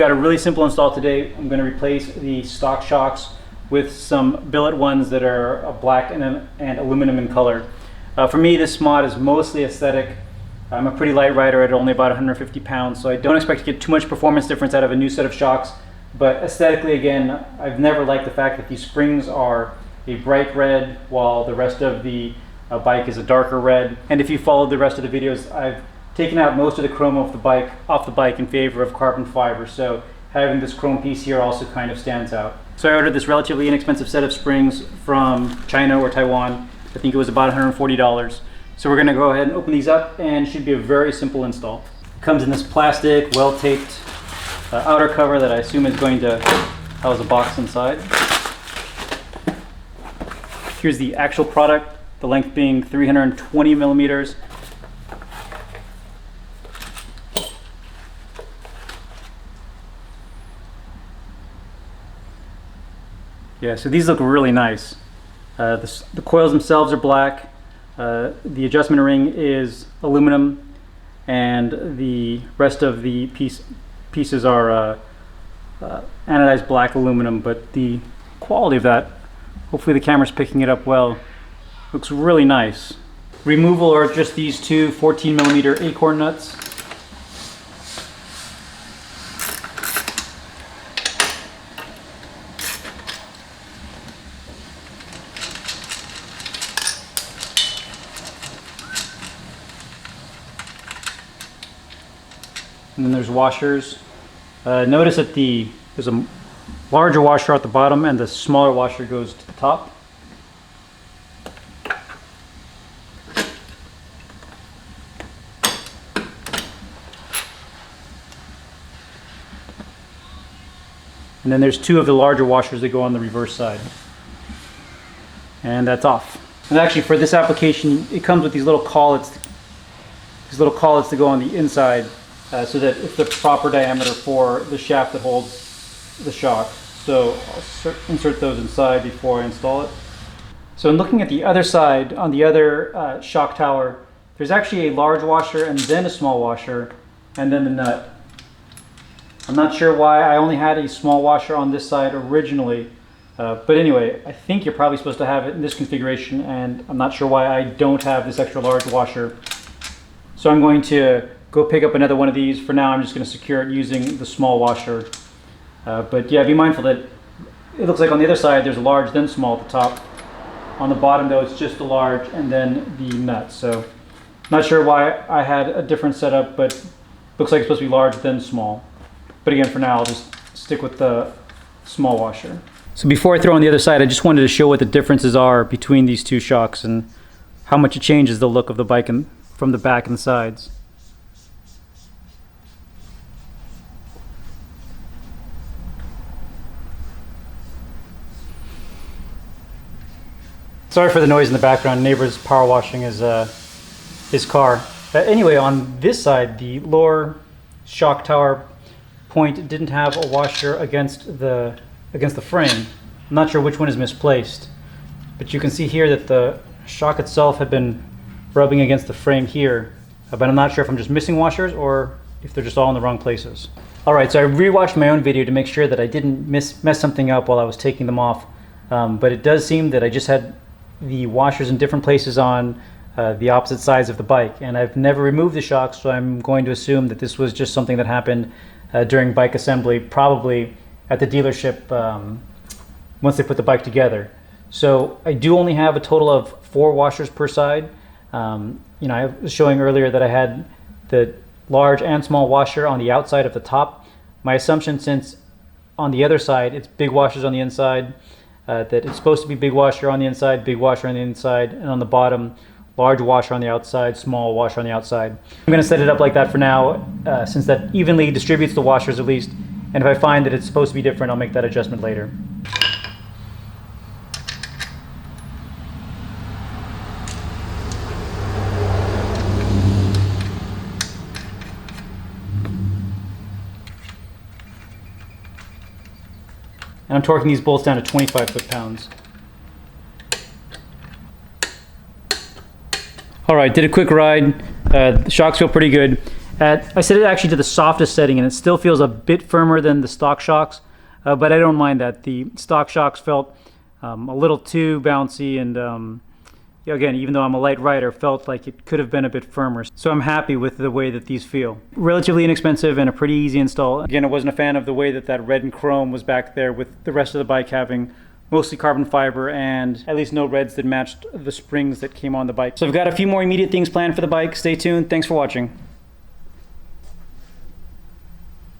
got a really simple install today. I'm going to replace the stock shocks with some billet ones that are black and aluminum in color. For me, this mod is mostly aesthetic. I'm a pretty light rider at only about 150 pounds, so I don't expect to get too much performance difference out of a new set of shocks. But aesthetically, again, I've never liked the fact that these springs are a bright red while the rest of the bike is a darker red. And if you followed the rest of the videos, I've taken out most of the chrome off the bike in favor of carbon fiber. So having this chrome piece here also kind of stands out. So I ordered this relatively inexpensive set of springs from China or Taiwan. I think it was about $140. So we're gonna go ahead and open these up, and it should be a very simple install. It comes in this plastic, well-taped outer cover that I assume is going to house a box inside. Here's the actual product, the length being 320 millimeters. Yeah, so these look really nice. The coils themselves are black. The adjustment ring is aluminum, and the rest of the pieces are anodized black aluminum, but the quality of that, hopefully the camera's picking it up well, looks really nice. Removal are just these two 14 millimeter acorn nuts. And then there's washers. Notice that there's a larger washer at the bottom and the smaller washer goes to the top. And then there's two of the larger washers that go on the reverse side. And that's off. And actually for this application, it comes with these little collets that go on the inside. So that it's the proper diameter for the shaft that holds the shock. So I'll insert those inside before I install it. So in looking at the other side, on the other shock tower, there's actually a large washer and then a small washer, and then the nut. I'm not sure why I only had a small washer on this side originally, but anyway, I think you're probably supposed to have it in this configuration, and I'm not sure why I don't have this extra large washer. So I'm going to go pick up another one of these. For now, I'm just going to secure it using the small washer. But yeah, be mindful that it looks like on the other side there's a large then small at the top. On the bottom though, it's just the large and then the nut. So not sure why I had a different setup, but looks like it's supposed to be large then small. But again, for now, I'll just stick with the small washer. So before I throw on the other side, I just wanted to show what the differences are between these two shocks and how much it changes the look of the bike from the back and the sides. Sorry for the noise in the background. Neighbor's power washing his car. Anyway, on this side, the lower shock tower point didn't have a washer against the frame. I'm not sure which one is misplaced, but you can see here that the shock itself had been rubbing against the frame here. But I'm not sure if I'm just missing washers or if they're just all in the wrong places. All right, so I rewatched my own video to make sure that I didn't mess something up while I was taking them off. But it does seem that I just had the washers in different places on the opposite sides of the bike, and I've never removed the shocks, so I'm going to assume that this was just something that happened during bike assembly, probably at the dealership once they put the bike together. So I do only have a total of 4 washers per side. I was showing earlier that I had the large and small washer on the outside of the top. My assumption, since on the other side it's big washers on the inside, that it's supposed to be big washer on the inside, big washer on the inside, and on the bottom, large washer on the outside, small washer on the outside. I'm going to set it up like that for now, since that evenly distributes the washers at least, and if I find that it's supposed to be different, I'll make that adjustment later. And I'm torquing these bolts down to 25 foot-pounds. All right, did a quick ride. The shocks feel pretty good. I set it actually to the softest setting, and it still feels a bit firmer than the stock shocks, but I don't mind that. The stock shocks felt a little too bouncy, and again, even though I'm a light rider, felt like it could have been a bit firmer. So I'm happy with the way that these feel. Relatively inexpensive and a pretty easy install. Again, I wasn't a fan of the way that that red and chrome was back there, with the rest of the bike having mostly carbon fiber and at least no reds that matched the springs that came on the bike. So I've got a few more immediate things planned for the bike. Stay tuned. Thanks for watching.